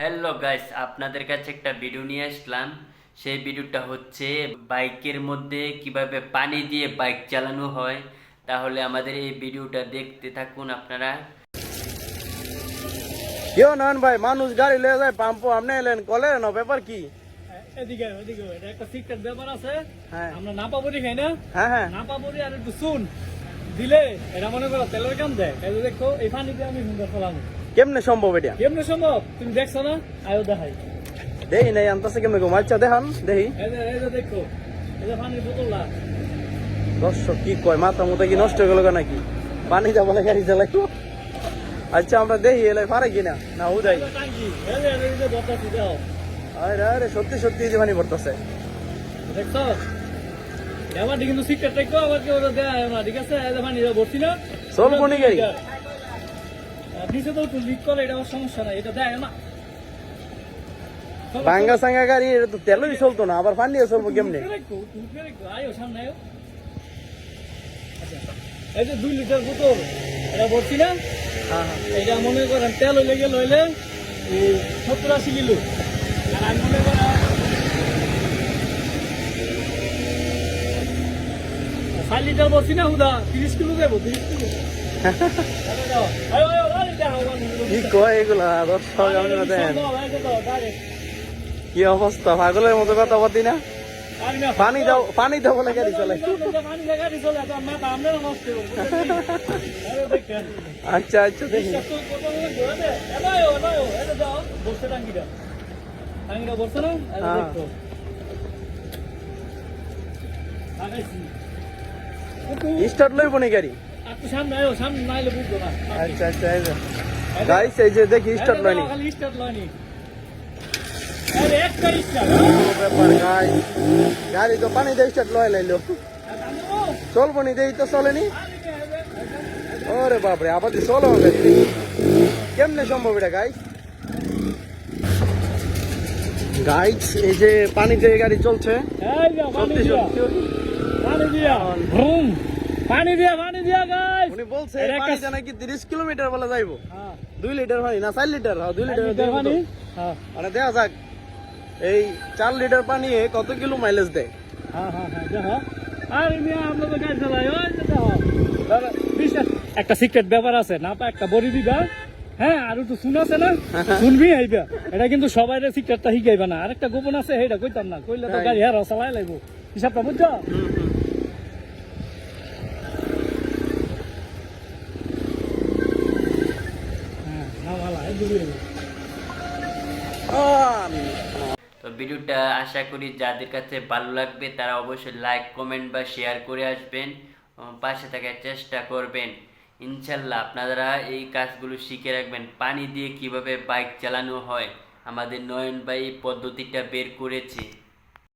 Hello guys, আপনাদের কাছে একটা ভিডিও নিয়ে আসলাম। সেই ভিডিওটা হচ্ছে বাইকের মধ্যে কিভাবে পানি দিয়ে বাইক চালানো হয়। তাহলে আমাদের এই ভিডিওটা দেখতে থাকুন আপনারা। কেউ নন ভাই, মানুষ গাড়ি লয়ে যায় পাম্পো, আপনি এলেন কলে না ব্যাপার কি? এদিকে এদিকে এটা একটা সিক্রেট ব্যাপার আছে। হ্যাঁ আমরা না পাবরি খাই না, হ্যাঁ হ্যাঁ না পাবরি আর একটু শুন দিলে এটা মনে করো তেলের কাম দেয়। এই যে দেখো এই পানিতে আমি সুন্দর ফেলাম। কেমনে সম্ভব এটা? কেমনে সম্ভব তুমি দেখছো না? আয়ো দেখাই। দেহি নাই আনতাছে কেমনে গো, আচ্ছা দেখান দেহি। এই যে দেখো এই যে পানির বোতলটা। দর্শক কি কয়, মাথা মতো কি নষ্ট হয়ে গেল নাকি? পানি যাবো না গাড়ি চালাইবো। আচ্ছা আমরা দেখি এলে পারে কিনা না উদাই। এই যে টাঙ্কি এই যে বর্তাছি দাও। আরে আরে সত্যি সত্যি এই যে পানি পড়তেছে। দেখছো এবার কিন্তু সিক্রেট রাখো, আবার কেউ দেয় না, ঠিক আছে? এই যে পানি ভর্তি না চলবো নি গাড়ি? নিচে তো একটু লিক করে, এটা সমস্যা নাই, এটা দেয় না। ভাঙ্গা সাঙ্গা গাড়ি, এটা তো তেলই চলতো না, আবার পানি দিয়ে চলবো কেমনে? আয়ো সামনে আয়ো। আচ্ছা, এই যে 2 লিটার বোতল এটা ভরছি না, হ্যাঁ হ্যাঁ এটা মনে করেন তেল হইলে গেল হইলে 70-80 কিলো। আর আমি মনে করেন 4 লিটার ভরছি না, হুদা 30 কিলো দেবো, 30 কিলো। আয়ো আয়ো আরে দাও কি কয় এগুলা দর্শক, আপনারা দেখেন কি অবস্থা, পাগলের মতো কথা বলতি না। পানি দাও পানি দাও বলে গাড়ি চালাই। আচ্ছা আচ্ছা দেখি। স্টার্ট লইব নি গাড়ি? সামনে নাইলে বুঝবো না। আচ্ছা আচ্ছা এই যে গাইস, এই যে দেখি স্টার্ট লয়নি। স্টার্ট লয়নি, একটা স্টার্ট। ব্যাপার গাইস, গাড়ি তো পানি দিয়ে স্টার্ট লয় লাইলো, চলবো নি দেই তো চলেনি। ওরে বাপরে, আবার চলো গাড়ি, কেমনে সম্ভব এটা গাইস? গাইস এই যে পানিতে গাড়ি চলছে, সত্যি সত্যি। পানি দিয়া গাইস, উনি বলছে পানিতে নাকি 30 কিলোমিটার বলে যাইবো। 2 লিটার পানি না 4 লিটার? 2 লিটার পানি। মানে দেখা যাক এই 4 লিটার পানি কত কিলো মাইলেজ দেয়। একটা সিক্রেট ব্যাপার আছে না, একটা বড়ি দিবা। হ্যাঁ, আর একটু শুন আছে না, শুনবি আইবা। এটা কিন্তু সবাই সিক্রেটটা শিখাইবা না, আর একটা গোপন আছে, সেইটা কইতাম না, কইলে তো গাড়ি হারা চালাই লাগবো। হিসাবটা বুঝছো? তো ভিডিওটা আশা করি যাদের কাছে ভালো লাগবে তারা অবশ্যই লাইক, কমেন্ট বা শেয়ার করে আসবেন, পাশে থাকার চেষ্টা করবেন। ইনশাল্লাহ আপনারা এই কাজগুলো শিখে রাখবেন। পানি দিয়ে কিভাবে বাইক চালানো হয়, আমাদের নয়ন ভাই এই পদ্ধতিটা বের করেছে।